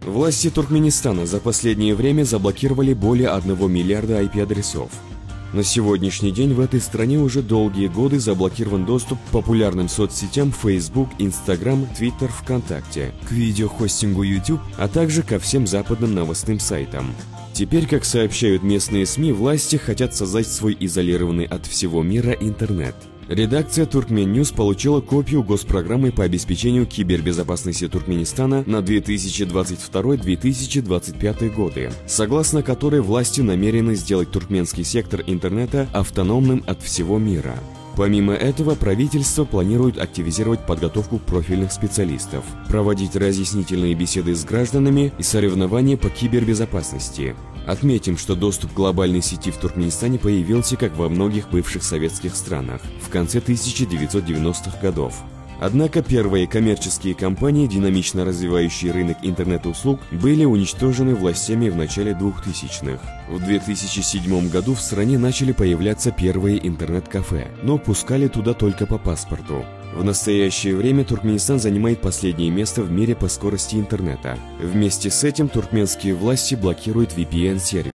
Власти Туркменистана за последнее время заблокировали более 1 миллиарда IP-адресов. На сегодняшний день в этой стране уже долгие годы заблокирован доступ к популярным соцсетям Facebook, Instagram, Twitter, ВКонтакте, к видеохостингу YouTube, а также ко всем западным новостным сайтам. Теперь, как сообщают местные СМИ, власти хотят создать свой изолированный от всего мира интернет. Редакция Turkmen News получила копию госпрограммы по обеспечению кибербезопасности Туркменистана на 2022-2025 годы, согласно которой власти намерены сделать туркменский сектор интернета автономным от всего мира. Помимо этого, правительство планирует активизировать подготовку профильных специалистов, проводить разъяснительные беседы с гражданами и соревнования по кибербезопасности. Отметим, что доступ к глобальной сети в Туркменистане появился, как во многих бывших советских странах, в конце 1990-х годов. Однако первые коммерческие компании, динамично развивающие рынок интернет-услуг, были уничтожены властями в начале 2000-х. В 2007 году в стране начали появляться первые интернет-кафе, но пускали туда только по паспорту. В настоящее время Туркменистан занимает последнее место в мире по скорости интернета. Вместе с этим туркменские власти блокируют VPN-сервис.